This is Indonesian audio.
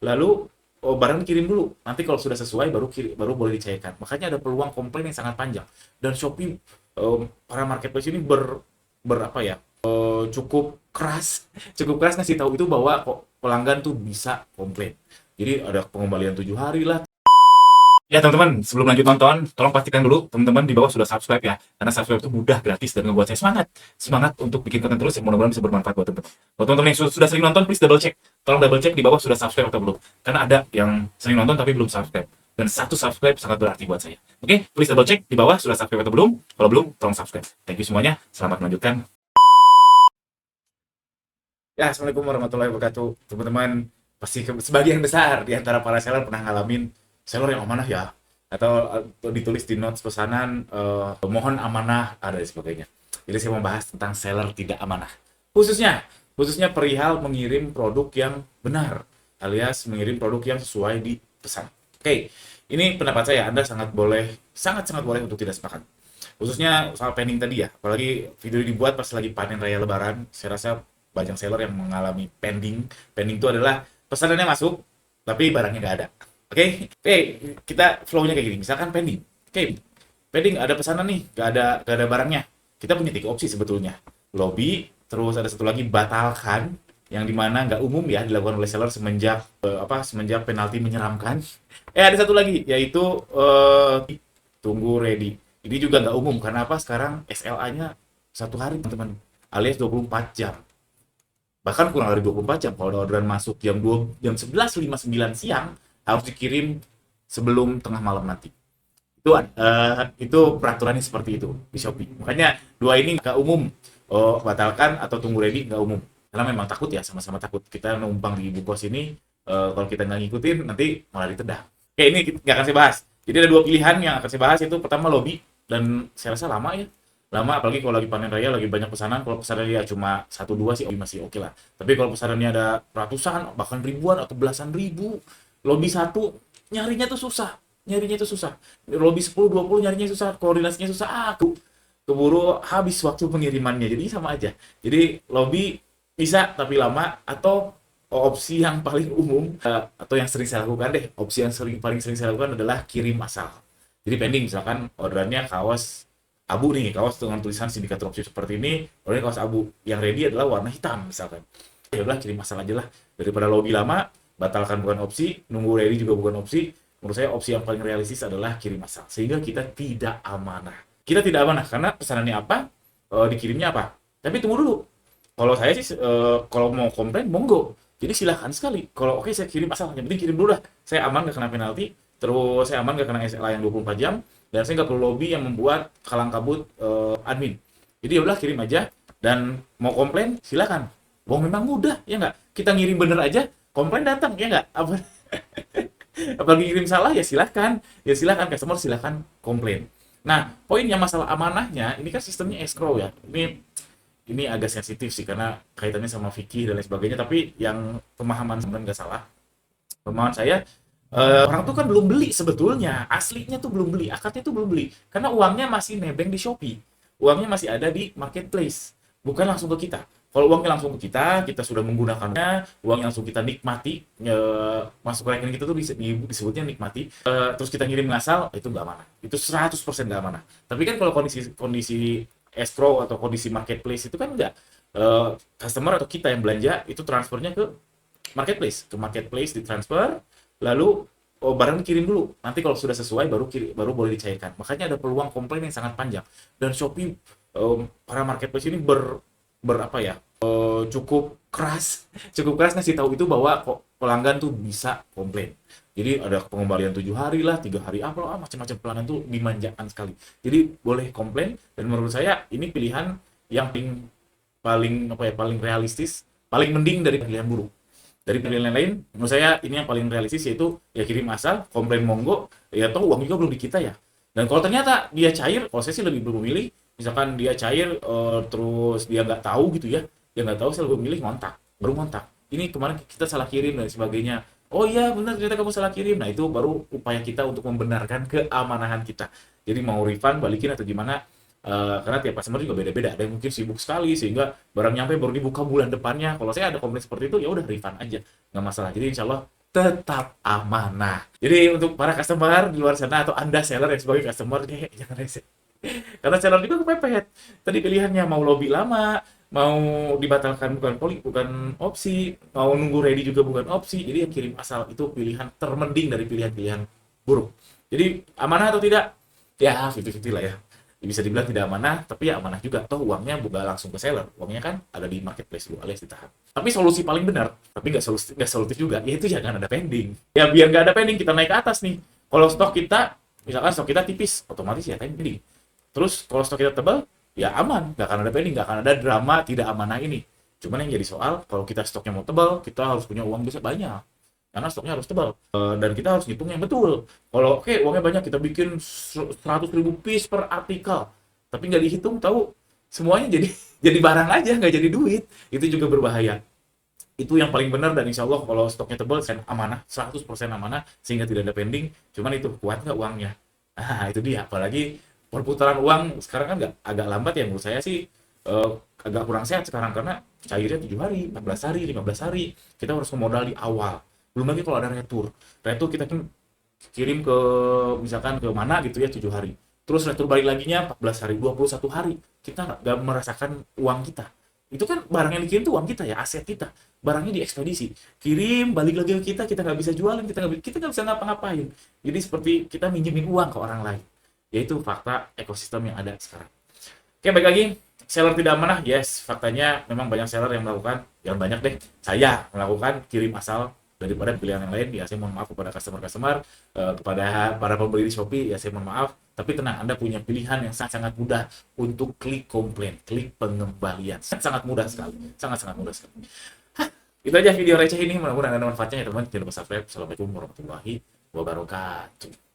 lalu barang dikirim dulu. Nanti kalau sudah sesuai baru boleh dicairkan. Makanya ada peluang komplain yang sangat panjang. Dan Shopee para marketplace ini berapa ya? Cukup keras, cukup keras ngasih tahu itu bahwa kok pelanggan tuh bisa komplain. Jadi ada pengembalian 7 hari lah. Ya teman-teman, sebelum lanjut nonton, tolong pastikan dulu teman-teman di bawah sudah subscribe ya. Karena subscribe itu mudah, gratis, dan ngebuat saya semangat untuk bikin konten terus yang mudah-mudahan bisa bermanfaat buat teman-teman. Buat teman-teman yang sudah sering nonton, please double check. Tolong double check di bawah sudah subscribe atau belum. Karena ada yang sering nonton tapi belum subscribe. Dan satu subscribe sangat berarti buat saya. Oke, please double check di bawah sudah subscribe atau belum. Kalau belum, tolong subscribe. Thank you semuanya. Selamat melanjutkan. Ya, Assalamualaikum warahmatullahi wabarakatuh. Teman-teman, pasti sebagian besar di antara para seller pernah ngalamin seller yang amanah ya. Atau ditulis di notes pesanan, mohon amanah, ada dan sebagainya. Jadi saya mau bahas tentang seller tidak amanah. Khususnya perihal mengirim produk yang benar, alias mengirim produk yang sesuai di pesan. Oke, ini pendapat saya, Anda sangat-sangat boleh untuk tidak sepakat. Khususnya soal pending tadi ya, apalagi video ini dibuat pas lagi panen raya lebaran, saya rasa banyak seller yang mengalami pending. Pending itu adalah pesanannya masuk, tapi barangnya nggak ada. Oke, kita flow-nya kayak gini. Misalkan pending. Oke, pending ada pesanan nih, nggak ada barangnya. Kita punya 3 opsi sebetulnya. Lobby, terus ada satu lagi batalkan, yang dimana nggak umum ya dilakukan oleh seller semenjak penalti menyeramkan. Ada satu lagi yaitu tunggu ready. Ini juga nggak umum karena apa? Sekarang SLA-nya 1 hari teman-teman, alias 24 jam. Bahkan kurang dari 24 jam. Kalau ada orderan masuk jam 11.59 siang, harus dikirim sebelum tengah malam nanti. Itu peraturannya seperti itu di Shopee. Makanya dua ini nggak umum. Batalkan atau tunggu ready nggak umum. Karena memang takut ya, sama-sama takut. Kita numpang di ibu kos ini, kalau kita nggak ngikutin, nanti malah ditendang. Oke, ini nggak akan saya bahas. Jadi ada 2 pilihan yang akan saya bahas, itu pertama lobby, dan saya rasa lama ya. Lama, apalagi kalau lagi panen raya, lagi banyak pesanan. Kalau pesanannya cuma 1-2 sih masih oke lah. Tapi kalau pesanannya ada ratusan, bahkan ribuan atau belasan ribu, lobby satu nyarinya tuh susah. Lobby 10-20 nyarinya susah, koordinasinya susah. Keburu habis waktu pengirimannya. Jadi sama aja. Jadi lobby bisa tapi lama, atau opsi yang paling umum, atau yang sering saya lakukan deh. Opsi yang paling sering saya lakukan adalah kirim massal. Jadi pending, misalkan orderannya kaos abu nih, kaos dengan tulisan sindikat dropship seperti ini, ordernya kaos abu. Yang ready adalah warna hitam misalkan. Ya udah kirim massal aja lah. Daripada lobby lama, batalkan bukan opsi, nunggu ready juga bukan opsi. Menurut saya opsi yang paling realistis adalah kirim massal. Sehingga kita tidak amanah. Kita tidak amanah karena pesanannya apa, dikirimnya apa. Tapi tunggu dulu. Kalau saya sih, kalau mau komplain, monggo. Jadi silahkan sekali. Kalau oke, saya kirim asal, yang penting kirim dulu lah. Saya aman gak kena penalti, terus saya aman gak kena SLA yang 24 jam, dan saya nggak perlu lobby yang membuat kalang kabut admin. Jadi yaudah kirim aja, dan mau komplain silahkan. Wah memang mudah, ya nggak? Kita ngirim bener aja, komplain datang, ya nggak? Apalagi kirim salah, ya silahkan. Ya silahkan, customer silahkan komplain. Nah, poinnya masalah amanahnya, ini kan sistemnya escrow ya. Ini agak sensitif sih karena kaitannya sama fikih dan lain sebagainya, tapi yang pemahaman sebenarnya nggak salah. Pemahaman saya, orang tuh kan belum beli sebetulnya, aslinya tuh belum beli, akadnya tuh belum beli, karena uangnya masih nebeng di Shopee, uangnya masih ada di marketplace, bukan langsung ke kita. Kalau uangnya langsung ke kita, kita sudah menggunakannya, uangnya langsung kita nikmati, masuk ke rekening kita tuh disebutnya nikmati, terus kita ngirim ngasal, itu nggak amanah, itu 100% nggak amanah. Tapi kan kalau kondisi escrow atau kondisi marketplace itu kan enggak, customer atau kita yang belanja itu transfernya ke marketplace ditransfer, lalu barang dikirim dulu. Nanti kalau sudah sesuai baru boleh dicairkan. Makanya ada peluang komplain yang sangat panjang. Dan Shopee, para marketplace ini berapa ya? Cukup keras, cukup keras ngasih tahu itu bahwa kok pelanggan tuh bisa komplain. Jadi ada pengembalian 7 hari lah, 3 hari apa macam-macam, pelanggan tuh dimanjakan sekali. Jadi boleh komplain, dan menurut saya ini pilihan yang paling realistis, paling mending dari pilihan buruk. Dari pilihan lain, menurut saya ini yang paling realistis, yaitu ya kirim asal, komplain monggo, ya toh uang juga belum di kita ya. Dan kalau ternyata dia cair, kalau saya sih lebih memilih, misalkan dia cair, terus dia nggak tahu gitu ya, dia nggak tahu, saya lebih memilih baru ngontak. Ini kemarin kita salah kirim dan sebagainya. Oh iya benar, ternyata kamu salah kirim. Nah itu baru upaya kita untuk membenarkan keamanahan kita. Jadi mau refund, balikin atau gimana, karena tiap customer juga beda-beda. Ada yang mungkin sibuk sekali sehingga barang nyampe baru dibuka bulan depannya. Kalau saya ada komplain seperti itu, ya udah refund aja, nggak masalah. Jadi insya Allah tetap amanah. Jadi untuk para customer di luar sana atau Anda seller yang sebagai customer, jangan rese. Karena seller juga kepepet. Tadi pilihannya mau lobby lama, mau dibatalkan bukan opsi, mau nunggu ready juga bukan opsi. Jadi yang kirim asal itu pilihan termending dari pilihan-pilihan buruk. Jadi amanah atau tidak? Ya 50-50 lah ya. Bisa dibilang tidak amanah, tapi ya amanah juga. Toh uangnya bukan langsung ke seller, uangnya kan ada di marketplace dulu alias ditahan. Tapi solusi paling benar, tapi nggak solutif juga, yaitu jangan ada pending. Ya biar nggak ada pending, kita naik ke atas nih. Kalau stok kita, misalkan stok kita tipis, otomatis ya pending. Terus kalau stok kita tebal, ya aman, nggak akan ada pending, nggak akan ada drama tidak amanah ini. Cuman yang jadi soal, kalau kita stoknya mau tebal, kita harus punya uang bisa banyak. Karena stoknya harus tebal. Dan kita harus ngitung yang betul. Kalau oke, uangnya banyak, kita bikin 100.000 piece per artikel. Tapi nggak dihitung, tahu semuanya jadi jadi barang aja, nggak jadi duit. Itu juga berbahaya. Itu yang paling benar, dan insya Allah kalau stoknya tebal, amanah, 100% amanah, sehingga tidak ada pending. Cuman itu, kuat nggak uangnya? Nah, itu dia. Apalagi perputaran uang sekarang kan agak lambat ya, menurut saya sih agak kurang sehat sekarang, karena cairnya 7 hari, 14 hari, 15 hari. Kita harus memodal di awal. Belum lagi kalau ada retur kita kan kirim ke misalkan ke mana gitu ya 7 hari, terus retur balik laginya 14 hari, 21 hari, kita nggak merasakan uang kita. Itu kan barang yang dikirim tuh uang kita ya, aset kita, barangnya diekspedisi, kirim balik lagi ke kita, kita nggak bisa jualin, kita nggak bisa ngapa-ngapain. Jadi seperti kita minjemin uang ke orang lain. Yaitu fakta ekosistem yang ada sekarang. Oke, baik lagi, seller tidak amanah, yes, faktanya memang banyak seller yang melakukan, yang banyak deh, saya melakukan kirim asal daripada pilihan yang lain. Ya saya mohon maaf kepada customer kepada para pembeli di Shopee, ya saya mohon maaf, tapi tenang, Anda punya pilihan yang sangat mudah untuk klik komplain, klik pengembalian, sangat mudah sekali, sangat mudah sekali. Itu aja video receh ini, mudah-mudahan ada manfaatnya ya teman. Jangan lupa subscribe. Assalamualaikum warahmatullahi wabarakatuh.